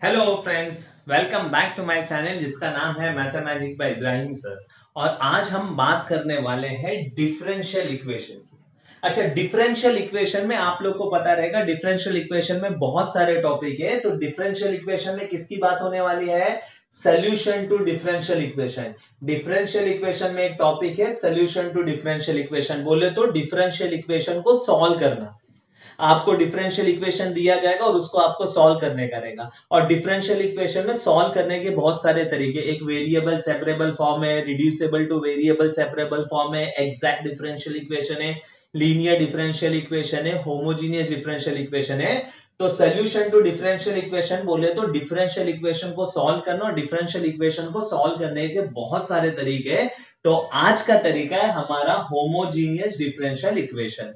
Hello friends, welcome back to my channel जिसका नाम है मैथमेटिक बाय इब्राहिम सर। और आज हम बात करने वाले हैं डिफरेंशियल इक्वेशन की। अच्छा, डिफरेंशियल इक्वेशन में आप लोग को पता रहेगा, डिफरेंशियल इक्वेशन में बहुत सारे टॉपिक है। तो डिफरेंशियल इक्वेशन में किसकी बात होने वाली है? Solution to differential equation. Differential equation में एक टॉपिक है सोल्यूशन टू डिफरेंशियल इक्वेशन। बोले तो डिफरेंशियल इक्वेशन को सॉल्व करना। आपको डिफरेंशियल इक्वेशन दिया जाएगा और उसको आपको सॉल्व करने का रहेगा। और डिफरेंशियल इक्वेशन में सॉल्व करने के बहुत सारे तरीके, एक वेरिएबल सेपरेबल फॉर्म है, reducible two variable separable form है, एग्जैक्ट डिफरेंशियल इक्वेशन है, लीनियर डिफरेंशियल इक्वेशन है, होमोजीनियस डिफरेंशियल इक्वेशन है। तो सोल्यूशन टू डिफरेंशियल इक्वेशन बोले तो डिफरेंशियल इक्वेशन को सॉल्व करना, और डिफरेंशियल इक्वेशन को सॉल्व करने के बहुत सारे तरीके हैं। तो आज का तरीका है हमारा होमोजीनियस डिफरेंशियल इक्वेशन।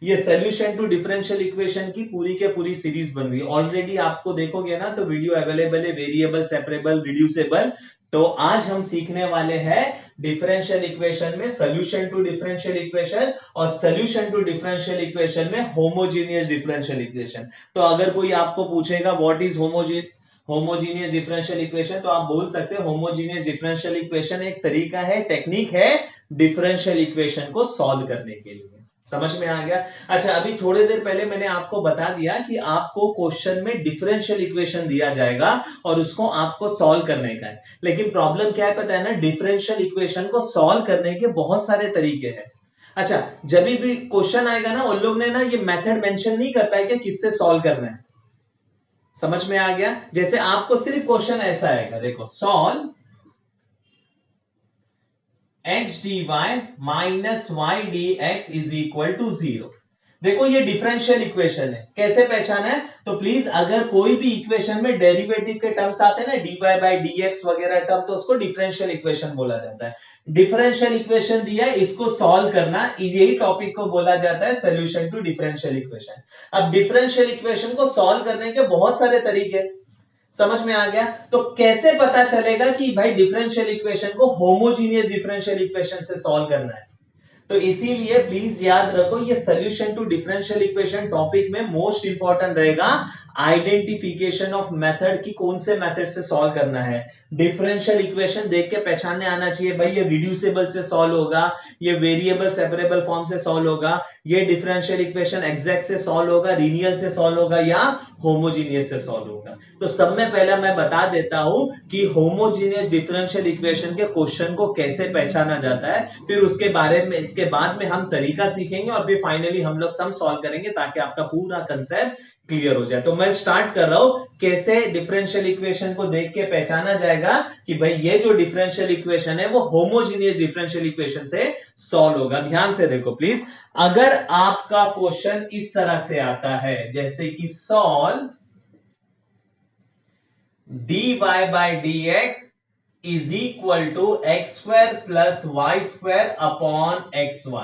ये सोल्यूशन टू डिफरेंशियल इक्वेशन की पूरी के पूरी सीरीज बन गई। ऑलरेडी आपको देखोगे ना तो वीडियो अवेलेबल है, वेरिएबल सेपरेबल रिड्यूसेबल। तो आज हम सीखने वाले हैं डिफरेंशियल इक्वेशन में सोल्यूशन टू डिफरेंशियल इक्वेशन, और सोल्यूशन टू डिफरेंशियल इक्वेशन में होमोजीनियस डिफरेंशियल इक्वेशन। तो अगर कोई आपको पूछेगा what is homogeneous differential equation, तो आप बोल सकते हैं होमोजीनियस डिफरेंशियल इक्वेशन एक तरीका है, टेक्निक है डिफरेंशियल इक्वेशन को सॉल्व करने के लिए। समझ में आ गया? अच्छा, अभी थोड़ी देर पहले मैंने आपको बता दिया कि आपको क्वेश्चन में डिफरेंशियल इक्वेशन दिया जाएगा और उसको आपको सॉल्व करने का है। लेकिन प्रॉब्लम क्या है पता है ना, डिफरेंशियल इक्वेशन को सॉल्व करने के बहुत सारे तरीके हैं। अच्छा, जब भी क्वेश्चन आएगा ना, उन लोग ने ना ये मेथड मेंशन नहीं करता है कि किससे सॉल्व करना है। समझ में आ गया? जैसे आपको सिर्फ क्वेश्चन ऐसा आएगा, देखो, solve x dy minus y dx is equal to 0। देखो, ये डिफरेंशियल इक्वेशन है। कैसे पहचाना है? तो प्लीज, अगर कोई भी इक्वेशन में डेरिवेटिव के टर्म्स आते हैं ना, dy बाई dx वगैरह टर्म, तो उसको डिफरेंशियल इक्वेशन बोला जाता है। डिफरेंशियल इक्वेशन दिया है, इसको सॉल्व करना, यही टॉपिक को बोला जाता है सोल्यूशन टू डिफरेंशियल इक्वेशन। अब डिफरेंशियल इक्वेशन को सॉल्व करने के बहुत सारे तरीके, समझ में आ गया? तो कैसे पता चलेगा कि भाई डिफरेंशियल इक्वेशन को होमोजीनियस डिफरेंशियल इक्वेशन से सॉल्व करना है? तो इसीलिए प्लीज याद रखो, ये solution to differential equation topic में मोस्ट इंपॉर्टेंट रहेगा आइडेंटिफिकेशन ऑफ मेथड, की कौन से मेथड से सॉल्व करना है। डिफरेंशियल इक्वेशन देख के पहचानने आना चाहिए भाई, ये रिड्यूसिबल से सॉल्व होगा, ये वेरिएबल सेपरेबल फॉर्म से सॉल्व होगा, ये डिफरेंशियल इक्वेशन एग्जैक्ट से सॉल्व होगा, लीनियर से सॉल्व होगा, या होमोजीनियस से सॉल्व होगा। तो सब में पहले मैं बता देता हूं कि होमोजीनियस डिफरेंशियल इक्वेशन के क्वेश्चन को कैसे पहचाना जाता है, फिर उसके बारे में, इसके बाद में हम तरीका सीखेंगे, और फिर फाइनली हम लोग सम सॉल्व करेंगे ताकि आपका पूरा कंसेप्ट क्लियर हो जाए। तो मैं स्टार्ट कर रहा हूं, कैसे डिफरेंशियल इक्वेशन को देख के पहचाना जाएगा कि भाई ये जो डिफरेंशियल इक्वेशन है वो होमोजीनियस डिफरेंशियल इक्वेशन से सॉल्व होगा। ध्यान से देखो प्लीज, अगर आपका क्वेश्चन इस तरह से आता है, जैसे कि solve dy by dx is equal to x square plus y square upon xy।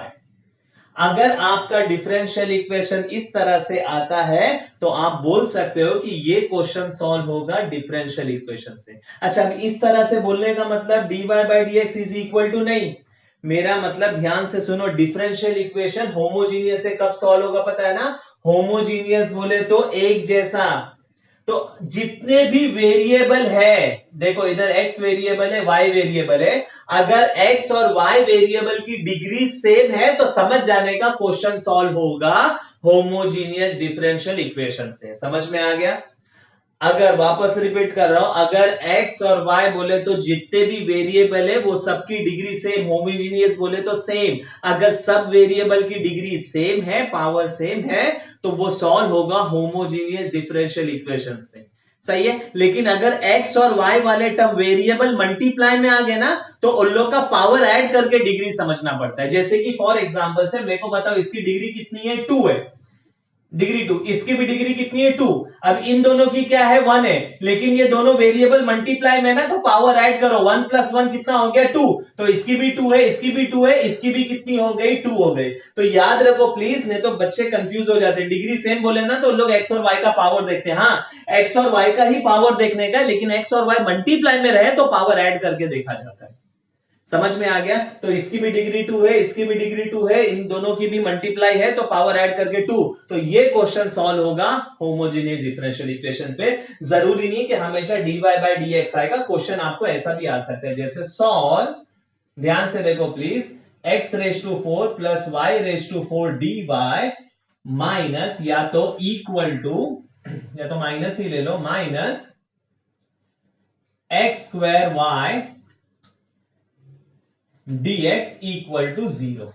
अगर आपका डिफरेंशियल इक्वेशन इस तरह से आता है तो आप बोल सकते हो कि ये क्वेश्चन सॉल्व होगा डिफरेंशियल इक्वेशन से। अच्छा, अब इस तरह से बोलने का मतलब dy by dx is equal to नहीं, मेरा मतलब ध्यान से सुनो, डिफरेंशियल इक्वेशन होमोजीनियस से कब सॉल्व होगा पता है ना? होमोजीनियस बोले तो एक जैसा। तो जितने भी वेरिएबल है, देखो इधर x वेरिएबल है, y वेरिएबल है, अगर x और y वेरिएबल की डिग्री सेम है तो समझ जाने का क्वेश्चन सॉल्व होगा होमोजीनियस डिफरेंशियल इक्वेशन से। समझ में आ गया? अगर वापस रिपीट कर रहा हूं, अगर x और y बोले तो जितने भी वेरिएबल है वो सबकी डिग्री सेम, होमोजीनियस बोले तो सेम, अगर सब वेरिएबल की डिग्री सेम है, पावर सेम है, तो वो सॉल्व होगा होमोजीनियस डिफरेंशियल इक्वेशंस में। सही है? लेकिन अगर x और y वाले टर्म वेरिएबल मल्टीप्लाई में आ गए ना, तो उन लोग का पावर ऐड करके डिग्री समझना पड़ता है। जैसे कि फॉर एग्जांपल से मेरे को बताओ, इसकी डिग्री कितनी है? 2 है, डिग्री 2, इसकी भी डिग्री कितनी है? 2। अब इन दोनों की क्या है? 1 है, लेकिन ये दोनों वेरिएबल मल्टीप्लाई में ना, तो पावर ऐड करो, 1 प्लस 1 कितना हो गया? 2। तो इसकी भी 2 है, इसकी भी 2 है, इसकी भी कितनी हो गई? 2 हो गई। तो याद रखो प्लीज, नहीं तो बच्चे कंफ्यूज हो जाते हैं। डिग्री सेम बोले ना तो लोग एक्स और वाई का पावर देखते हैं। हाँ, एक्स और वाई का ही पावर देखने का, लेकिन एक्स और वाई मल्टीप्लाई में रहे तो पावर ऐड करके देखा जाता है। समझ में आ गया? तो इसकी भी डिग्री 2 है, इसकी भी डिग्री 2 है, इन दोनों की भी मल्टीप्लाई है तो पावर ऐड करके 2। तो ये क्वेश्चन सॉल्व होगा होमोजेनियस डिफरेंशियल इक्वेशन पे। जरूरी नहीं कि हमेशा dy बाय dx आएगा, क्वेश्चन आपको ऐसा भी आ सकता है, जैसे सॉल्व, ध्यान से देखो please, x raise to 4 plus y raise to 4 dy minus, या तो इक्वल टू, या तो माइनस ही ले लो, minus x square y dx equal to 0।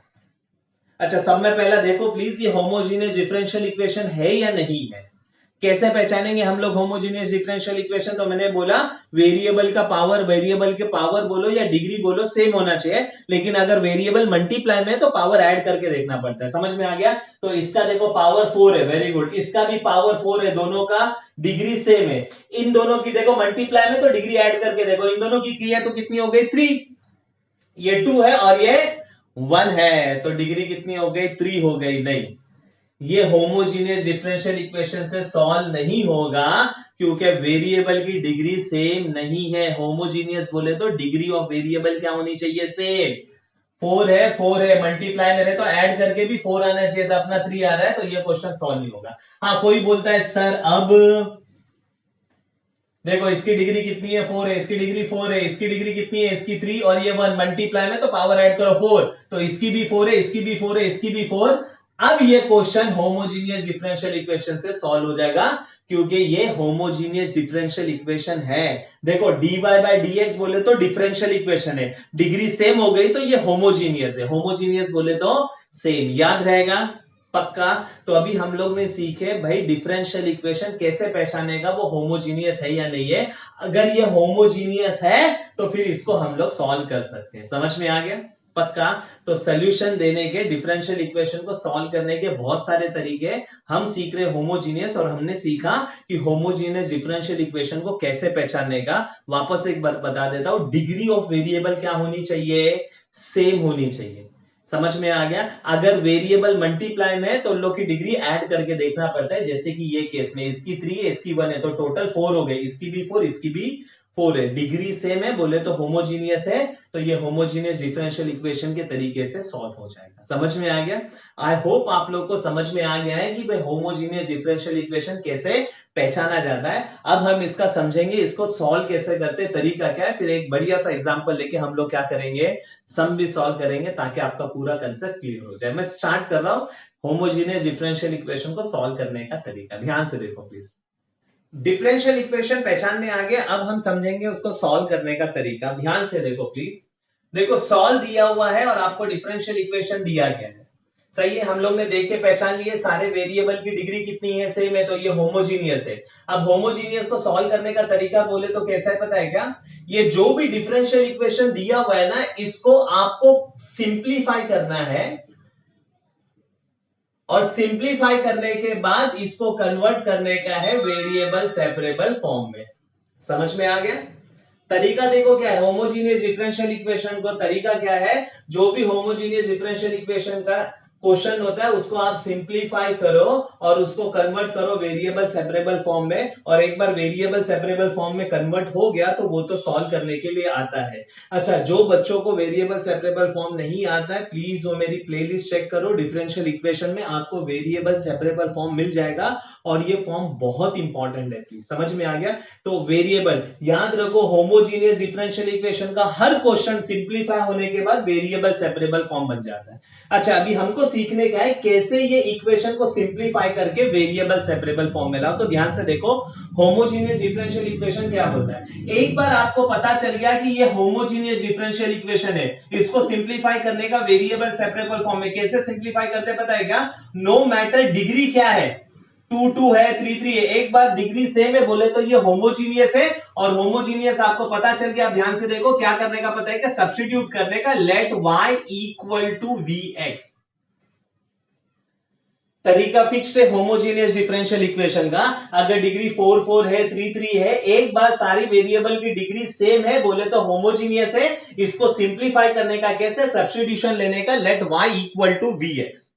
अच्छा, सब में पहला देखो प्लीज, ये होमोजेनियस डिफरेंशियल इक्वेशन है या नहीं है? कैसे पहचानेंगे हम लोग होमोजेनियस डिफरेंशियल इक्वेशन? तो मैंने बोला वेरिएबल का पावर, वेरिएबल के पावर बोलो या डिग्री बोलो, सेम होना चाहिए, लेकिन अगर वेरिएबल मल्टीप्लाई में तो पावर ऐड करके देखना पड़ता है। समझ में आ गया? तो इसका देखो पावर 4 है, वेरी गुड, इसका भी पावर 4 है, दोनों का डिग्री सेम है। इन दोनों की देखो मल्टीप्लाई में तो डिग्री ऐड करके देखो, इन दोनों की है तो कितनी हो गई? 3। ये 2 है और ये 1 है, तो डिग्री कितनी हो गई? 3 हो गई। नहीं, ये होमोजीनियस डिफरेंशियल इक्वेशन से सॉल्व नहीं होगा, क्योंकि वेरिएबल की डिग्री सेम नहीं है। होमोजीनियस बोले तो डिग्री ऑफ वेरिएबल क्या होनी चाहिए? सेम। 4 है, 4 है, मल्टीप्लाई में रहे तो ऐड करके भी 4 आना चाहिए था, अपना 3 आ रहा है, तो ये क्वेश्चन सॉल्व नहीं होगा। हाँ, कोई बोलता है सर अब देखो इसकी डिग्री कितनी है? 4 है, इसकी डिग्री 4 है, इसकी डिग्री कितनी है? इसकी 3, और ये 1, मल्टीप्लाई में तो पावर ऐड करो 4, तो इसकी भी 4 है, इसकी भी 4 है, इसकी भी 4। अब ये क्वेश्चन होमोजीनियस डिफरेंशियल इक्वेशन से सॉल्व हो जाएगा, क्योंकि ये होमोजीनियस डिफरेंशियल इक्वेशन है। देखो dy बाय dx बोले तो डिफरेंशियल इक्वेशन है, डिग्री सेम हो गई तो ये होमोजीनियस है, होमोजीनियस बोले तो सेम। याद रहेगा? पक्का? तो अभी हम लोग ने सीखे भाई डिफरेंशियल इक्वेशन कैसे पहचानेगा वो होमोजीनियस है या नहीं है। अगर ये होमोजीनियस है तो फिर इसको हम लोग सॉल्व कर सकते हैं। समझ में आ गया? पक्का? तो सॉल्यूशन देने के, डिफरेंशियल इक्वेशन को सॉल्व करने के बहुत सारे तरीके हम सीख रहे होमोजीनियस, और हमने सीखा कि होमोजीनियस डिफरेंशियल इक्वेशन को कैसे पहचानने का। वापस एक बार बता देता हूं, डिग्री ऑफ वेरिएबल क्या होनी चाहिए? सेम होनी चाहिए। समझ में आ गया? अगर वेरिएबल मल्टीप्लाई में है तो लोग की डिग्री ऐड करके देखना पड़ता है, जैसे कि ये केस में इसकी 3 है, इसकी 1 है, तो टोटल 4 हो गई, इसकी भी 4, इसकी भी 4 है, डिग्री सेम है बोले तो होमोजीनियस है, तो ये होमोजीनियस डिफरेंशियल इक्वेशन के तरीके से सॉल्व हो जाएगा। समझ में आ गया? आई होप आप लोग को समझ में आ गया है कि भाई होमोजीनियस डिफरेंशियल इक्वेशन कैसे पहचाना जाता है। अब हम इसका समझेंगे, इसको सॉल्व कैसे करते, तरीका क्या है, फिर एक बढ़िया सा एग्जांपल लेके हम लोग क्या करेंगे, सम भी सॉल्व करेंगे, ताकि आपका पूरा कंसेप्ट क्लियर हो जाए। मैं स्टार्ट कर रहा हूं होमोजीनियस डिफरेंशियल इक्वेशन को सॉल्व करने का तरीका। ध्यान से देखो प्लीज। डिफरेंशियल इक्वेशन पहचानने आ गया, अब हम समझेंगे उसको सॉल्व करने का तरीका। ध्यान से देखो प्लीज। देखो सॉल्व दिया हुआ है और आपको डिफरेंशियल इक्वेशन दिया गया है, सही है? हम लोग ने देख के पहचान लिए सारे वेरिएबल की डिग्री कितनी है? सेम है, तो ये होमोजीनियस है। अब होमोजीनियस को सॉल्व करने का तरीका बोले तो कैसा है पता है क्या? ये जो भी डिफरेंशियल इक्वेशन दिया हुआ है ना, इसको आपको सिंप्लीफाई करना है, और सिंप्लीफाई करने के बाद इसको कन्वर्ट करने का है वेरिएबल सेपरेबल फॉर्म में। समझ में आ गया? तरीका देखो क्या है होमोजीनियस डिफरेंशियल इक्वेशन को, तरीका क्या है? जो भी होमोजीनियस डिफरेंशियल इक्वेशन का क्वेश्चन होता है उसको आप सिंप्लीफाई करो और उसको कन्वर्ट करो वेरिएबल सेपरेबल फॉर्म में, और एक बार वेरिएबल सेपरेबल फॉर्म में कन्वर्ट हो गया तो वो तो सॉल्व करने के लिए आता है। अच्छा, जो बच्चों को वेरिएबल सेपरेबल फॉर्म नहीं आता है, प्लीज वो मेरी प्लेलिस्ट चेक करो, डिफरेंशियल इक्वेशन में आपको वेरिएबल सेपरेबल फॉर्म मिल जाएगा, और ये फॉर्म बहुत इंपॉर्टेंट है। प्लीज समझ में आ गया? तो वेरिएबल याद रखो, होमोजीनियस डिफरेंशियल इक्वेशन का हर क्वेश्चन सिंप्लीफाई होने के बाद वेरिएबल सेपरेबल फॉर्म बन जाता है। अच्छा, अभी हमको सीखने का है कैसे ये इक्वेशन को सिंप्लीफाई करके वेरिएबल सेपरेबल फॉर्म में लाओ। तो ध्यान से देखो, होमोजीनियस डिफरेंशियल इक्वेशन क्या होता है। एक बार आपको पता चल गया कि ये होमोजीनियस डिफरेंशियल इक्वेशन है, इसको सिंप्लीफाई करने का वेरिएबल सेपरेबल फॉर्म में कैसे सिंप्लीफाई करते हैं पता है क्या? नो मैटर डिग्री क्या है, 2 2 है, 3 3 है, एक बार डिग्री सेम है बोले तो ये होमोजीनियस है। और होमोजीनियस आपको पता चल गया, आप ध्यान से देखो क्या करने का पता है क्या? सब्स्टिट्यूट करने का, let y equal to vx। तरीका फिक्स्ड है होमोजीनियस डिफरेंशियल इक्वेशन का। अगर डिग्री 4 4 है, 3 3 है, एक बार सारी वेरिएबल की डिग्री सेम है बोले तो होमोजीनियस है। इसको सिंप्लीफाई करने का कैसे? सब्स्टिट्यूशन लेने का, let y equal to vx।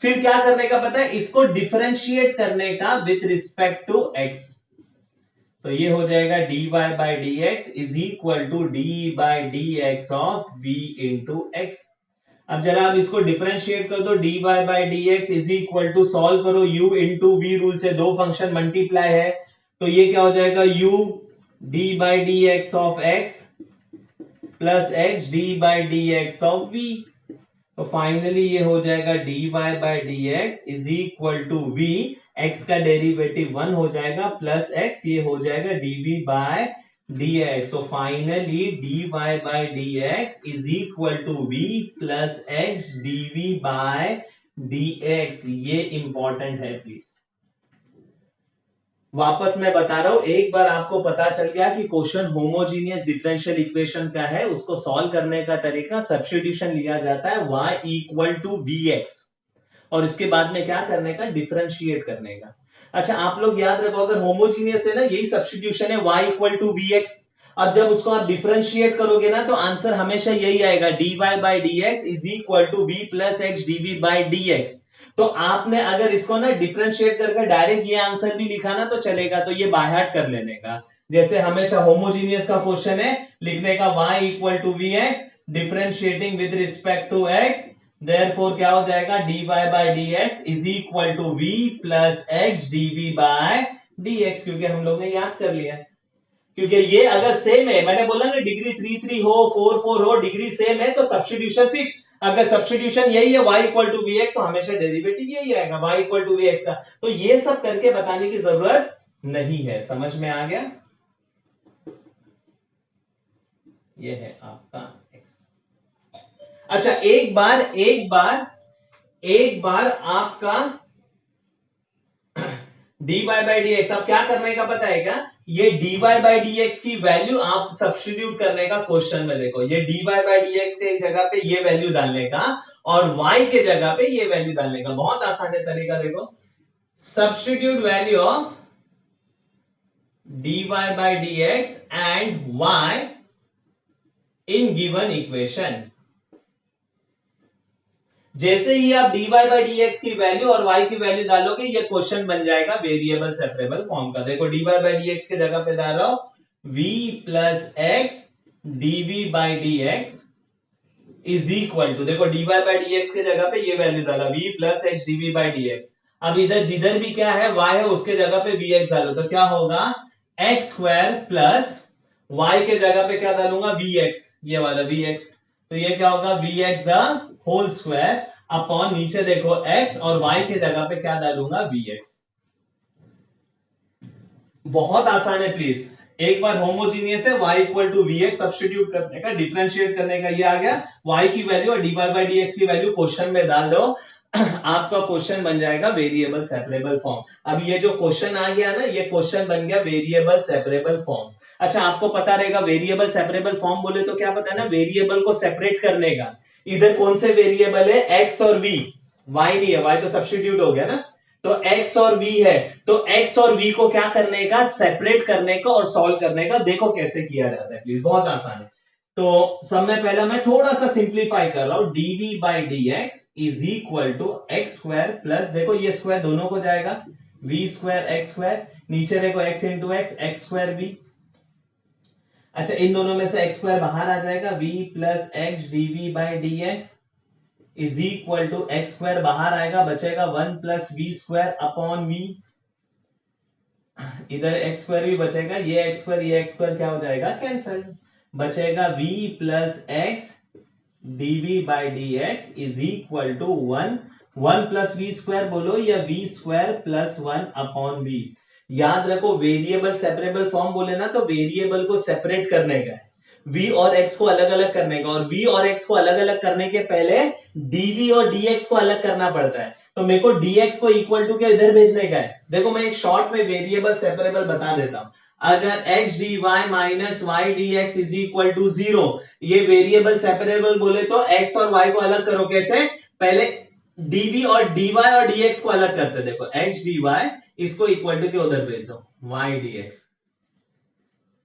फिर क्या करने का पता है? इसको डिफरेंशिएट करने का विथ रिस्पेक्ट टू x। तो ये हो जाएगा dy by d x is equal to d by d x of v into x. अब जरा आप इसको डिफरेंशिएट कर दो, dy by d x is equal to, solve करो, u इंटू वी रूल से दो फंक्शन मल्टीप्लाई है, तो ये क्या हो जाएगा u d by d x of x plus x d by d x of v। तो फाइनली ये हो जाएगा dy by d x is equal to v, x का डेरिवेटिव 1 हो जाएगा, प्लस x, ये हो जाएगा dv बाय dx। तो finally dy by dx is equal to v plus x dv by dx। ये इंपॉर्टेंट है प्लीज, वापस मैं बता रहा हूं, एक बार आपको पता चल गया कि क्वेश्चन होमोजीनियस डिफरेंशियल इक्वेशन का है, उसको सॉल्व करने का तरीका सब्स्टिट्यूशन लिया जाता है y इक्वल टू vx, और इसके बाद में क्या करने का, डिफरेंशिएट करने का। अच्छा आप लोग याद रखो, अगर होमोजीनियस है ना, यही सब्स्टिट्यूशन है, y इक्वल टू vx। अब जब उसको आप डिफरेंशिएट करोगे ना, तो आंसर हमेशा यही आएगा, dy by d x is equal to v plus x dv by dx। तो आपने अगर इसको ना डिफरेंशिएट करके डायरेक्ट ये आंसर भी लिखा ना तो चलेगा, तो ये बाय हार्ट कर लेने का। जैसे हमेशा होमोजीनियस का क्वेश्चन है, लिखने का y equal to v x differentiating with respect to x, therefore क्या हो जाएगा, dy by dx is equal to v plus x dv by dx, क्योंकि हम लोग ने याद कर लिया। क्योंकि ये अगर सेम है, मैंने बोला ना डिग्री 3 3 हो 4 4 हो, डिग्री सेम है तो सब्स्टिट्यूशन फिक्स। अगर सब्स्टिट्यूशन यही है y equal to v x, तो हमेशा डेरिवेटिव यही आएगा y equal to v x का। तो ये सब करके बताने की जरूरत नहीं है, समझ में आ गया। ये है आपका x। अच्छा एक बार आपका dy बाई डी एक्स, अब क्या करने का पता है क्या, ये dy बाई डी एक्स की वैल्यू आप सब्स्टिट्यूट करने का क्वेश्चन में, देखो ये dy बाई डी एक्स के जगह पे ये वैल्यू डालने का, और y के जगह पे ये वैल्यू डालने का। बहुत आसान है तरीका, देखो substitute value of dy by d x and y in given equation. जैसे ही आप dy बाई डी एक्स की वैल्यू और y की वैल्यू डालोगे, ये क्वेश्चन बन जाएगा वेरिएबल सेपरेबल फॉर्म का। देखो dy बाई डी एक्स के जगह पे डाल रहा हूं v plus x dv by d x is equal to, देखो dy बाई डी एक्स के जगह पे ये वैल्यू डाला v plus x dv by d x. अब इधर जिधर भी क्या है y है, उसके जगह पे vx डालो, तो क्या होगा एक्स स्क्वायर प्लस y के जगह पे क्या डालूंगा vx, ये वाला vx, तो ये क्या होगा vx the whole square upon, नीचे देखो x, और y के जगह पे क्या डालूंगा vx। बहुत आसान है प्लीज, एक बार होमोजीनियस है, y equal to v x substitute करने का, डिफरेंशिएट करने का, ये आ गया y की वैल्यू और dy बाई डी एक्स की वैल्यू क्वेश्चन में डाल दो, आपका क्वेश्चन बन जाएगा वेरिएबल सेपरेबल फॉर्म। अब ये जो क्वेश्चन आ गया ना, ये क्वेश्चन बन गया वेरिएबल सेपरेबल फॉर्म। अच्छा आपको पता रहेगा वेरिएबल सेपरेबल फॉर्म बोले तो क्या पता है ना, वेरिएबल को सेपरेट करने का। इधर कौन से वेरिएबल है, x और v, y नहीं है, y तो सब्स्टिट्यूट हो गया ना, तो x और v है, तो x और v को क्या करने का, सेपरेट करने का और सॉल्व करने का। देखो कैसे किया जाता है प्लीज, बहुत आसान है। तो सब में पहला मैं थोड़ा सा सिंप्लीफाई कर रहा हूं, dv by d x is equal to x square plus, देखो ये स्क्वायर दोनों को जाएगा, v स्क्वायर एक्स स्क्वायर, नीचे देखो x into x, x square v। अच्छा इन दोनों में से एक्स स्क्वायर बाहर आ जाएगा, v plus x dv by d x is equal to x square बाहर आएगा, बचेगा 1 plus v square upon v, इधर एक्स स्क्वायर भी बचेगा, ये एक्स स्क्वायर क्या हो जाएगा, कैंसिल, बचेगा v plus x dv by d x is equal to 1 plus v square बोलो या v square plus 1 upon v। याद रखो वेरिएबल सेपरेबल फॉर्म बोले ना, तो वेरिएबल को सेपरेट करने का है, v और x को अलग अलग करने का, और v और x को अलग अलग करने के पहले dv और dx को अलग करना पड़ता है। तो मेरे को dx को इक्वल टू क्या इधर भेजने का है। देखो मैं एक शॉर्ट में वेरिएबल सेपरेबल बता देता हूं, अगर x dy minus y dx is equal to 0, ये वेरिएबल सेपरेबल बोले तो x और y को अलग करो, कैसे, पहले dv और dy और dx को अलग करते, देखो x dy इसको इक्वल टू के उधर भेजो y dx,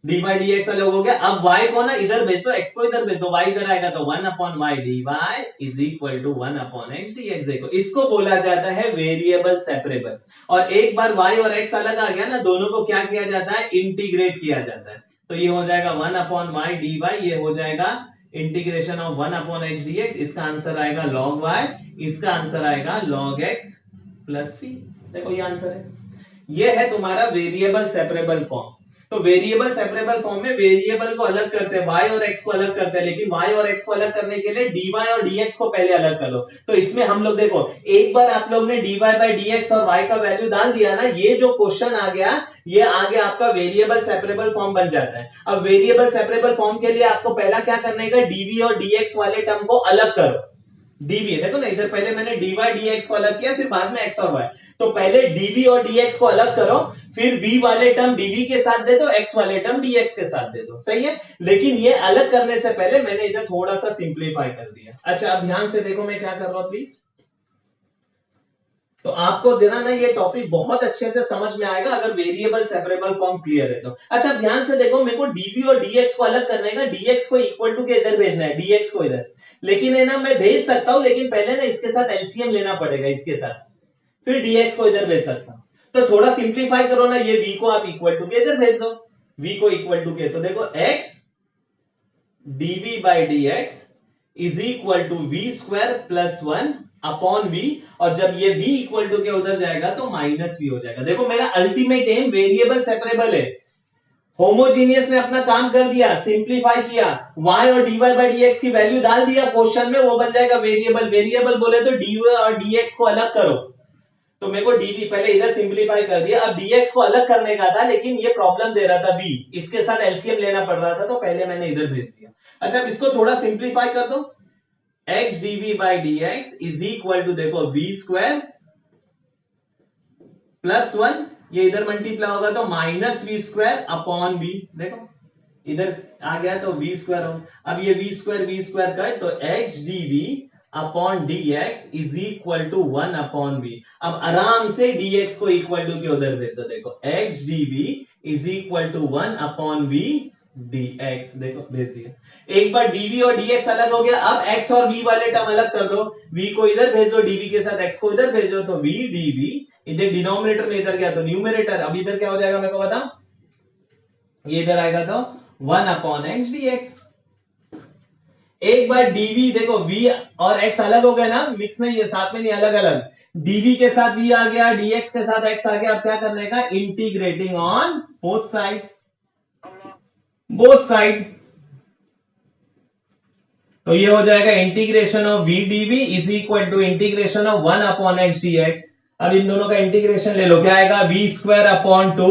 d y d x अलग हो गया। अब y को ना इधर भेज दो, x को इधर भेज दो, y इधर आएगा तो 1 upon y d y is equal to 1 upon x d x. देखो इसको बोला जाता है वेरिएबल सेपरेबल। और एक बार y और x अलग आ गया ना, दोनों को क्या किया जाता है, इंटीग्रेट किया जाता है। तो ये हो जाएगा 1 अपॉन वाई डी वाई, ये हो जाएगा integration of 1 upon x d x. इसका आंसर आएगा लॉग वाई, इसका आंसर आएगा लॉग एक्स प्लस सी। देखो ये आंसर है। ये है तुम्हारा वेरिएबल सेपरेबल फॉर्म। तो वेरिएबल सेपरेबल फॉर्म में वेरिएबल को अलग करते हैं, y और x को अलग करते हैं, लेकिन y और x को अलग करने के लिए dy और dx को पहले अलग कर लो। तो इसमें हम लोग देखो, एक बार आप लोग ने dy बाई dx और y का वैल्यू डाल दिया ना, ये जो क्वेश्चन आ गया, ये आगे आपका वेरिएबल सेपरेबल फॉर्म बन जाता है। अब वेरिएबल सेपरेबल फॉर्म के लिए आपको पहला क्या करना है, dv और dx वाले टर्म को अलग करो। dv देखो ना, इधर पहले मैंने dy dx को अलग किया, फिर बाद में x और y। तो पहले dv और dx को अलग करो, फिर v वाले टर्म dv के साथ दे दो, x वाले टर्म dx के साथ दे दो। सही है। लेकिन ये अलग करने से पहले मैंने इधर थोड़ा सा सिंप्लीफाई कर दिया। अच्छा अब ध्यान से देखो मैं क्या कर रहा हूं प्लीज। तो आपको जरा ना ये टॉपिक बहुत अच्छे से समझ में आएगा अगर वेरिएबल सेपरेबल फॉर्म क्लियर है तो। अच्छा अब ध्यान से देखो, मेरे को dv और dx को अलग करने का, dx को इक्वल टू के इधर भेजना है, dx को इधर। लेकिन है ना, मैं भेज सकता हूं, लेकिन पहले ना इसके साथ एलसीएम लेना पड़ेगा, इसके साथ, फिर dx को इधर भेज सकता हूं। तो थोड़ा सिंप्लीफाई करो ना, ये v को आप इक्वल टू के इधर भेज दो, v को इक्वल टू के। तो देखो x dv by dx is equal to v square plus 1 upon v, और जब ये v इक्वल टू के उधर जाएगा तो माइनस v हो जाएगा। देखो मेरा अल्टीमेट एम वेरिएबल सेपरेबल है, होमोजीनियस ने अपना काम कर दिया, सिंप्लीफाई किया, y और dy बाई dx की वैल्यू डाल दिया क्वेश्चन में, वो बन जाएगा वेरिएबल। वेरिएबल बोले तो dy और dx को अलग करो। तो मेरे को dv पहले इधर सिंप्लीफाई कर दिया, अब dx को अलग करने का था, लेकिन ये प्रॉब्लम दे रहा था v, इसके साथ एलसीएम लेना पड़ रहा था, तो पहले मैंने इधर भेज दिया। अच्छा अब इसको थोड़ा सिंप्लीफाई कर दो, x dv by dx is equal to देखो v स्क्वायर प्लस 1, ये इधर मल्टीप्लाई होगा तो minus v square upon v। देखो इधर आ गया तो v स्क्वायर हो, अब ये v स्क्वायर कट, तो x dv upon dx is equal to 1 upon v। अब आराम से dx को इक्वल टू के उधर भेज दो, देखो x dv is equal to 1 upon v dx। देखो भेज दिया। एक बार dv और dx अलग हो गया, अब x और v वाले टर्म अलग कर दो, v को इधर भेज दो, dv के साथ x को इधर भेजो, तो v dv इधर डिनोमिनेटर में इधर गया तो न्यूमरेटर, अब इधर क्या हो जाएगा मेरे को बता, ये इधर आएगा तो 1 अपॉन एक्स dx। एक बार dv देखो v और x अलग हो गए ना, मिक्स नहीं है, साथ में नहीं, अलग अलग। dv के साथ v आ गया, dx के साथ x आ गया, अब क्या करने का, इंटीग्रेटिंग ऑन बोथ साइड। तो ये हो जाएगा integration of v dv is equal to integration of 1 upon x dx। अब इन दोनों का इंटीग्रेशन ले लो, क्या आएगा, v square upon 2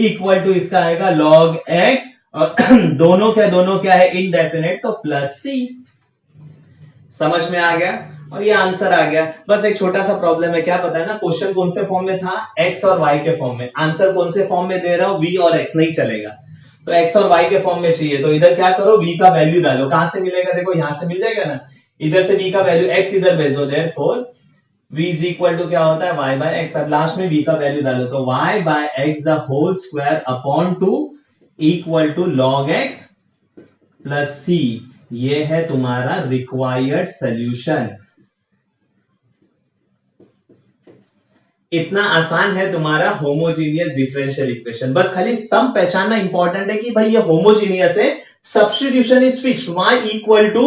equal to इसका आएगा log x, और दोनों क्या है, इनडेफिनेट, तो प्लस c। समझ में आ गया, और ये आंसर आ गया। बस एक छोटा सा प्रॉब्लम है, क्या पता है ना, क्वेश्चन कौन से फॉर्म में था, x और y के फॉर्म में, आंसर कौन से फॉर्म में दे रहा हूं, v और x, नहीं चलेगा, तो x और y के फॉर्म में चाहिए। तो इधर क्या करो, v का वैल्यू डालो, कहां से मिलेगा, देखो यहां से मिल जाएगा ना, इधर से v का वैल्यू, x इधर भेजो, therefore v is equal to क्या होता है, y बाय x। अब लास्ट में v का वैल्यू डालो, तो y by x the whole square upon 2 equal to log x plus c। ये है तुम्हारा रिक्वायर्ड सॉल्यूशन। इतना आसान है तुम्हारा होमोजीनियस डिफरेंशियल इक्वेशन। बस खाली सम पहचानना इंपॉर्टेंट है कि भाई ये होमोजीनियस है, substitution is fixed, y equal to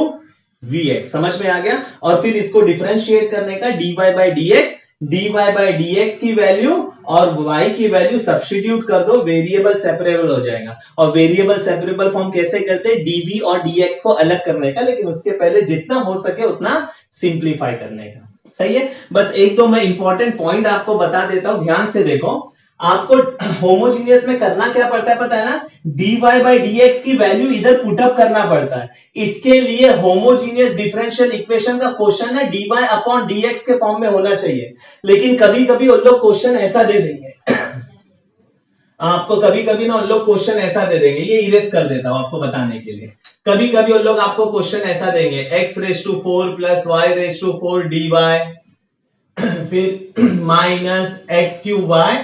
vx। समझ में आ गया। और फिर इसको डिफरेंशिएट करने का, dy बाई dx की वैल्यू और y की वैल्यू सब्स्टिट्यूट कर दो, वेरिएबल सेपरेबल हो जाएगा। और वेरिएबल सेपरेबल फॉर्म कैसे करते हैं, dv और dx को अलग करने का, लेकिन उसके पहले जितना हो सके उतना सिंप्लीफाई करने का। सही है। बस एक दो मैं इंपॉर्टेंट पॉइंट आपको बता देता हूं, ध्यान से देखो। आपको होमोजीनियस में करना क्या पड़ता है पता है ना, dy बाई dx की वैल्यू इधर पुटअप करना पड़ता है। इसके लिए होमोजीनियस डिफरेंशियल इक्वेशन का क्वेश्चन ना dy अपॉन dx के फॉर्म में होना चाहिए। लेकिन कभी कभी उन लोग क्वेश्चन ऐसा दे देंगे आपको, कभी कभी ना उन लोग क्वेश्चन ऐसा दे देंगे, ये इरेज कर देता हूं आपको बताने के लिए। कभी कभी उन लोग आपको क्वेश्चन ऐसा देंगे, x raise to 4 plus y raise to 4 dy फिर minus x cube y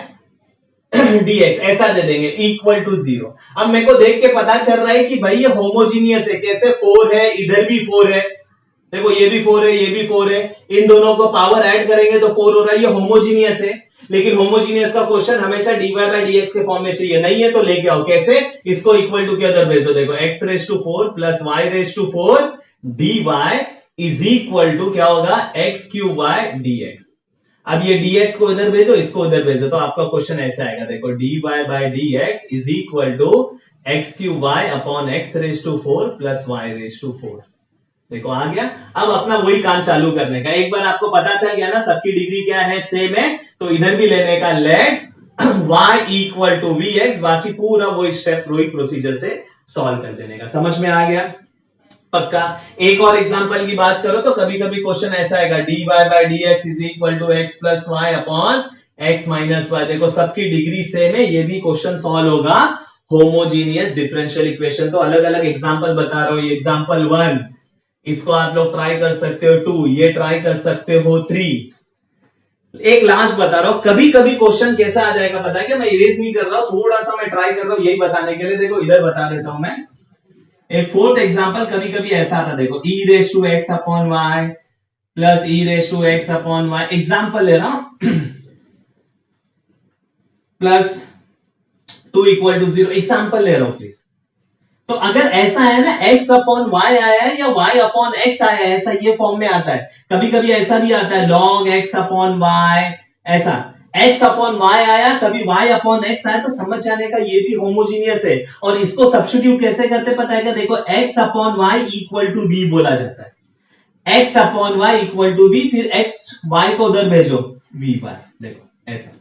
dx ऐसा दे देंगे इक्वल टू 0। अब मेरे को देख के पता चल रहा है कि भाई ये होमोजीनियस है। कैसे? 4 है, इधर भी 4 है, देखो ये भी 4 है, ये भी 4 है, इन दोनों को पावर ऐड करेंगे तो 4 हो रहा है, ये होमोजीनियस है। लेकिन होमोजीनियस का क्वेश्चन हमेशा dy बाय dx के फॉर्म में चाहिए, नहीं है तो लेके आओ। कैसे? इसको इक्वल टू के अदर भेज दो, देखो x raise to 4 plus y raise to 4 dy is equal to क्या होगा, x क्यूब बाय dx। अब ये dx को इधर भेजो, इसको इधर भेजो, तो आपका क्वेश्चन ऐसे आएगा, देखो dy by dx is equal to x cube by upon x raise to 4 plus y raise to 4। देखो आ गया। अब अपना वही काम चालू करने का। एक बार आपको पता चल गया ना सबकी डिग्री क्या है, सेम है, तो इधर भी लेने का let y equal to vx, बाकी पूरा वो स्टेप वही प्रोसीजर से सॉल्व कर देने का। समझ में आ गया? पक्का। एक और एग्जांपल की बात करो तो कभी कभी क्वेश्चन ऐसा आएगा, dy by dx is equal to x plus y upon x minus y. देखो सबकी डिग्री सेम है, ये भी क्वेश्चन सॉल्व होगा होमोजीनियस डिफरेंशियल इक्वेशन। तो अलग अलग एग्जांपल बता रहा हूं। ये एग्जांपल 1, इसको आप लोग ट्राई कर सकते हो, 2 ये ट्राई कर सकते हो, 3। एक लास्ट बता रहा हूं, कभी कभी क्वेश्चन कैसा आ जाएगा पता है क्या, मैं इरेज नहीं कर रहा हूं, थोड़ा सा मैं ट्राई कर रहा हूं यही बताने के लिए। देखो इधर बता देता हूं मैं। एक फोर्थ एग्जांपल कभी कभी ऐसा आता, देखो e raise to x upon y plus e raise to x upon y, example ले रहा हूं प्लस 2 इक्वल टू 0, एग्जांपल ले रहा हूं प्लीज। तो अगर ऐसा है ना, x अपॉन वाई आया है या y अपॉन x आया है, ऐसा ये फॉर्म में आता है। कभी कभी ऐसा भी आता है log x अपॉन वाई, ऐसा x अपॉन वाई आया, कभी y अपॉन x आया, तो समझ जाने का ये भी होमोजीनियस है। और इसको सब्स्टिट्यूट कैसे करते पता है क्या, देखो x upon y equal to v बोला जाता है। x upon y equal to v, फिर x y को उधर भेजो v पर, देखो ऐसा।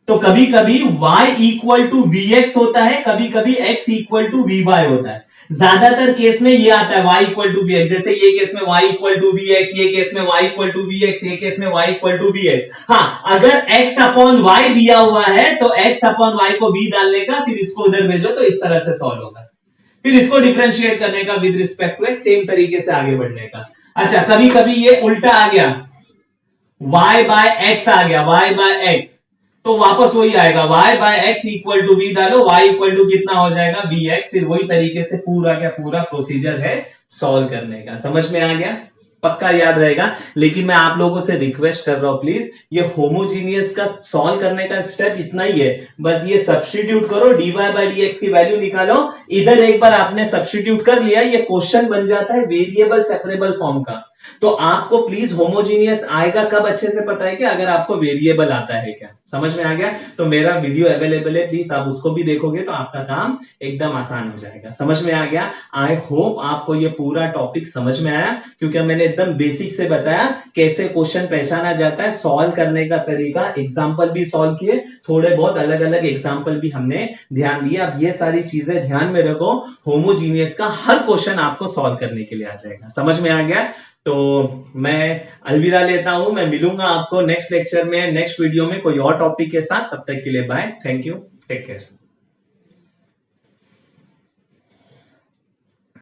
तो कभी कभी y इक्वल टू vx होता है, कभी कभी x इक्वल टू vy होता है। ज्यादातर केस में ये आता है y इक्वल टू vx, जैसे ये केस में y इक्वल टू vx, ये केस में y इक्वल टू vx, ये केस में y इक्वल टू vx। हाँ, अगर x अपॉन y दिया हुआ है तो x अपॉन y को v डालने का, फिर इसको उधर भेजो, तो इस तरह से सॉल्व होगा। फिर इसको डिफरेंशिएट करने का with respect to x, same तरीके से आगे बढ़ने का। अच्छा, कभी कभी ये उल्टा आ गया, y बाय x आ गया, y बाय x, तो वापस वही आएगा, y by x equal to v डालो, y इक्वल टू कितना हो जाएगा, vx। फिर वही तरीके से पूरा क्या पूरा प्रोसीजर है सॉल्व करने का। समझ में आ गया? पक्का याद रहेगा। लेकिन मैं आप लोगों से रिक्वेस्ट कर रहा हूं प्लीज, ये होमोजीनियस का सॉल्व करने का स्टेप इतना ही है, बस ये सब्स्टिट्यूट करो, dy बाय dx की वैल्यू निकालो। इधर एक बार आपने सब्स्टिट्यूट कर लिया, ये क्वेश्चन बन जाता है वेरिएबल सेपरेबल फॉर्म का। तो आपको प्लीज होमोजीनियस आएगा कब अच्छे से पता है क्या, अगर आपको वेरिएबल आता है क्या। समझ में आ गया? तो मेरा वीडियो अवेलेबल है, प्लीज आप उसको भी देखोगे तो आपका काम एकदम आसान हो जाएगा। समझ में आ गया? आई होप आपको ये पूरा टॉपिक समझ में आया, क्योंकि मैंने एकदम बेसिक से बताया कैसे क्वेश्चन पहचाना जाता है, सॉल्व करने का तरीका, एग्जाम्पल भी सॉल्व किए, थोड़े बहुत अलग अलग एग्जाम्पल भी हमने ध्यान दिया। अब ये सारी चीजें ध्यान में रखो, होमोजीनियस का हर क्वेश्चन आपको सॉल्व करने के लिए आ जाएगा। समझ में आ गया? तो मैं अलविदा लेता हूं, मैं मिलूंगा आपको नेक्स्ट लेक्चर में, नेक्स्ट वीडियो में कोई और टॉपिक के साथ। तब तक के लिए bye, thank you, take care.